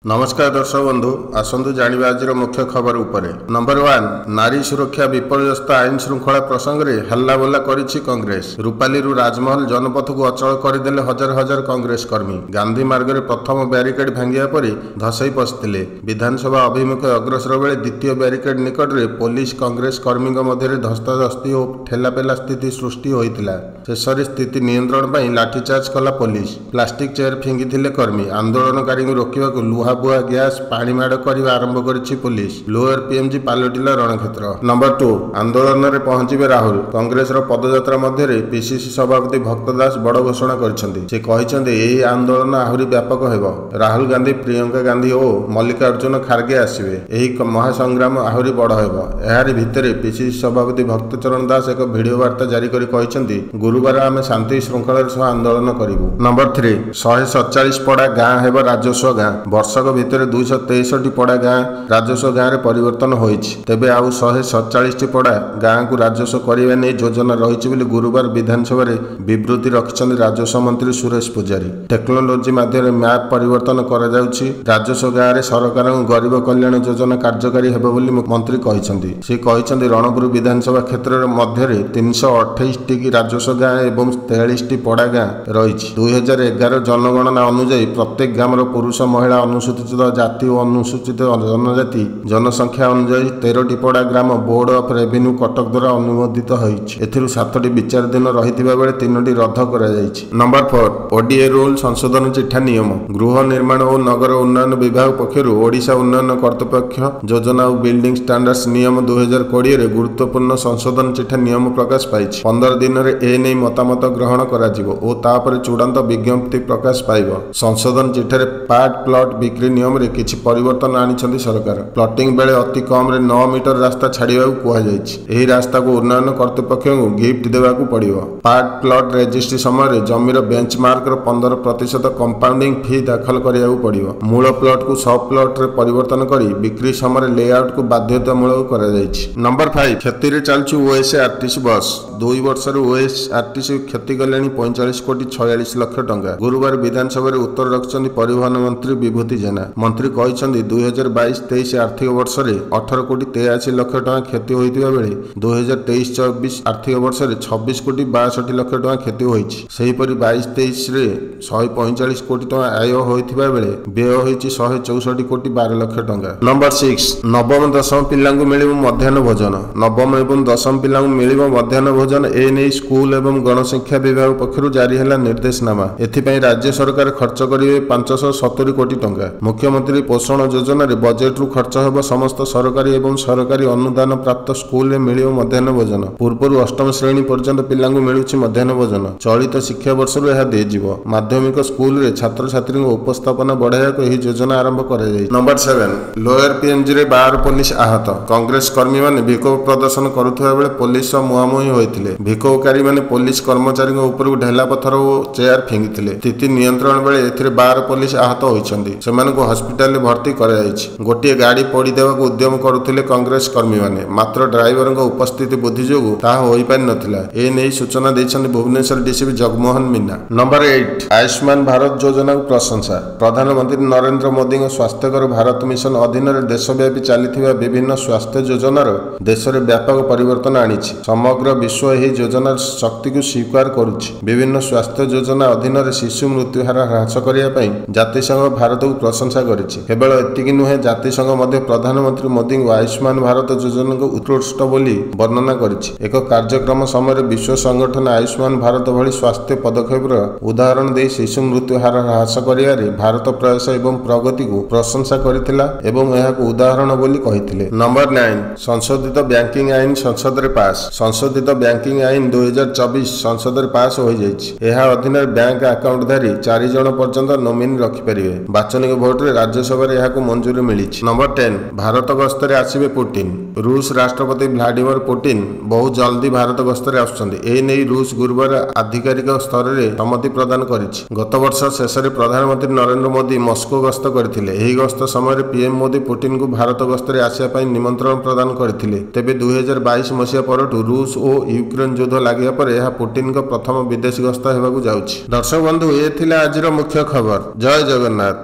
नमस्कार दर्शक बंधु आसतु जानिबा आज मुख्य खबर उपरे। नंबर 1 नारी सुरक्षा विपर्यस्त आईन श्रृंखला प्रसंग में हल्लाबोला करिछि कांग्रेस। रूपाली राजमहल जनपथ को अचल करदेले हजार हजार कांग्रेस कर्मी। गांधी मार्ग में प्रथम ब्यारिकेड भांगिया परी धसई पशिथिले। विधानसभा अभिमुखे अग्रसर बेले द्वितीय ब्यारिकेड निकट में पुलिस कांग्रेस कर्मी मध्य धस्ताधस्ती और ठेलापेला स्थिति सृष्टि होइतिला। शेषରେ स्थिति नियंत्रण पर लाठीचार्ज कला पुलिस। प्लास्टिक चेयर फिंगिथिले कर्मी। आंदोलनकारी रोकवा लुहा बुआ गैस पानी माड़ करने आरंभ करिछि पुलिस। लोअर पीएमजी पालटिला रणक्षेत्र। नंबर 2 आंदोलन में पहुंचे राहुल। कांग्रेस पदयात्रा मध्य पीसीसी सभापति भक्त दास बड़ घोषणा कर आंदोलन आहरी व्यापक हेबो। राहुल गांधी प्रियंका गांधी और मल्लिकार्जुन खारगे आसवे। यही महासंग्राम आहरी बड़ हेबो। एहारी भितरे पीसीसी सभापति भक्तचरण दास एक वीडियो वार्ता जारी करी कहिसेंती गुरुवार आमे शांति श्रृंखलार सह आंदोलन करिबु। नंबर 3 147 पड़ा गाँ हेबो राजस्व गाँ। वर्षक भितर 263 पड़ा गाँ राजस्व गाँव में परिवर्तन होइछि। तेबे आउ 147 पड़ा गाँ को राजस्व करने नहीं योजना रही गुरुवार विधानसभा विवृत्ति रखिछन्ति राजस्व मंत्री सुरेश पुजारी। टेक्नोलोजी माध्यम मैप परिवर्तन करा जाउछि। राजस्व गाँव में सरकार गरीब कल्याण योजना कार्यकारी हेबो बोली मंत्री कहिछन्ति। से कहिछन्ति रणपुर विधानसभा क्षेत्र मध्य 328 टी राजस्व गाँव एवं 43 टी पड़ा गाँ रही। 2011 जनगणना अनुଯାयी प्रत्येक ग्रामर पुरुष महिला अनुसूचित जाति और अनुसूचित जनजाति जनसंख्या अनुଯାयी 13 पड़ा ग्राम बोर्ड ऑफ रेवेन्यू कटक द्वारा अनुमोदित होइछि। 7टी विचाराधीन रही बेले 3टी रद्द करा जाइछि। नंबर 4 ओडीए रूल संशोधन चिठा नियम। गृह निर्माण और नगर उन्नयन विभाग पक्षर ओडिशा उन्नयन कर्तृपक्ष योजना और बिल्डिंग स्टैंडर्ड्स नियम 2020 रे गुरुत्वपूर्ण संशोधन चिठा नियम प्रकाश पाइछि। 15 दिन रे ए नै मतामत ग्रहण करा जिवो और तापर चूड़ांत विज्ञप्ति प्रकाश पाइबो। संशोधन चिठारे पार्ट प्लॉट बिक्री नियम रे किछि परिवर्तन आनिछन्ति सरकार। प्लॉटिंग बेले अति कम रे 9 मीटर रास्ता छाड़िबाकू कुहा जाइछि। एही रास्ता को उन्नयन कर्तृपक्ष को गिफ्ट देबाकू पड़िबो। पार्ट प्लॉट रजिस्ट्री समय जमीर बेंचमार्क रो 15% कंपाउंडिंग फी दाखल करियाकू पड़िबो। मूल प्लॉट को सब प्लॉट रे परिवर्तन करी बिक्री समय लेआउट को बाध्यतामूलक करा जाइछि। नंबर 5 क्षति रे चालछु ओएसआरटीसी बस। 2 वर्ष रे ओएसआरटीसी क्षति गलेनी 45 कोटी 46 लाख टंका। गुरुवार विधानसभा रे उत्तर रखिछन्ति परिवहन मंत्री विभूति जेना। मंत्री कहिछन्ति 2022-23 आर्थिक वर्ष रे 18 कोटी 83 लाख टंका क्षति होइतिबा बेले 2023-24 आर्थिक वर्ष रे 26 कोटी 62 लाख टंका क्षति होइछि। सेहिपरि 22-23 रे 145 कोटी टंका आय होइतिबा बेले व्यय होइछि 164 कोटी 12 लाख टंका। नंबर 6 नवम दशम पिलांगु मिलिबो मध्याह्न भोजन। नवम एवं दशम पिलांगु मिलिबो मध्याह्न भोजन ए नै स्कूल एवं गणशिक्षा विभाग पक्षरु जारी हैला निर्देशनामा। एथिपई राज्य सरकार खर्च करिवे 570 कोटी टंका। मुख्यमंत्री पोषण योजना रे बजेट रु खर्च हेबो समस्त सरकारी एवं सरकारी अनुदान प्राप्त स्कूल रे मिलिबो मध्याह्न भोजन। पूर्वरु अष्टम श्रेणी पर्यंत पिलांगु मिलुछि मध्याह्न भोजन। चलित शिक्षा वर्ष रु एहा देजिवो। माध्यमिक स्कूल रे छात्र छात्री उपस्थापना बढ़ाइବାକୁ ଏହି योजना आरंभ करा जाय। नंबर 7 लोअर पीएमजी रे 12 पुलिस आहत। कांग्रेस कर्मी माने विक्षोभ प्रदर्शन करुथबा बेले पुलिस मुहांमुही होइथिले। विक्षोभकारी माने पुलिस कर्मचारी ऊपर ढेला पत्थर और चेयर फिंगिथिले। स्थिति नियंत्रण बेले एथिरे 12 पुलिस आहत होइछन्ति। सेमानकु हॉस्पिटल रे भर्ती करा जायछि। गोटिए गाड़ी पोड़ी देबाकू उद्यम करुथिले कांग्रेस कर्मी माने। मात्र ड्राइवर उपस्थिति बुद्धि जोगु ताहा होई पारि नथिला। ए नै सूचना दैछन्ति भुवनेश्वर डीसीपी जगमोहन मीना। नंबर 8 आयुष्मान भारत योजना को प्रशंसा। प्रधानमंत्री नरेंद्र मोदी स्वास्थ्यकर भारत मिशन अधीन देशव्यापी चलिथिबा विभिन्न स्वास्थ्य योजनार देश में व्यापक परिवर्तन आनिछि। समग्र विश्व एही योजनार शक्ति को स्वीकार करुछि। विभिन्न स्वास्थ्य योजना अधीन शिशु मृत्यु हार ह्रास करिया पई जातिसंघ भारत को प्रशंसा करिछि। केवल एतिକି नुहे जातिसंघ मध्य प्रधानमंत्री मोदी आयुष्मान भारत योजना को उत्कृष्ट बोली वर्णना करिछि। एक कार्यक्रम समय विश्व संगठन आयुष्मान भारत भली स्वास्थ्य पदक्षेप उदाहरण दे शिशु मृत्यु हार ह्रास करियारे भारत प्रयास एवं प्रगति को प्रशंसा करिथिला एवं एहाको उदाहरण बोली कहिथिले। नंबर 9 संशोधित बैंकिंग आईन संसद रे पास। संशोधित बैंकिंग आईन 2024 संसद रे पास हो जाइछि। एहा अधीन बैंक अकाउंटधारी 4 जन पर्यंत नोमिनी रखि परिबे। बाचनिक भोट रे राज्यसभा रे एहाको मंजूरी मिलिछि। नंबर 10 भारत गस्तरे आसीबे पुतिन। रूस राष्ट्रपति व्लादिमीर पुतिन बहुत जल्दी भारत गस्तरे आछन्ति। ए नै रूस गुरुवार आधिकारिक स्तर रे सम्मति प्रदान करिछि। गत वर्ष शेष रे प्रधानमंत्री नरेंद्र मोदी मस्को गस्त करथिले। एही गस्त समय पीएम मोदी पुतिन को भारत गस्तरे आसिया पई निमंत्रण प्रदान करथिले। तेबे 2022 मसिया परठु रूस और यूक्रेन युद्ध लागिया पर एहा पुतिन को प्रथम विदेश गस्त हेबाकू जाउछि। दर्शक बंधु ए थिला आजिर मुख्य खबर। जय जगन्नाथ।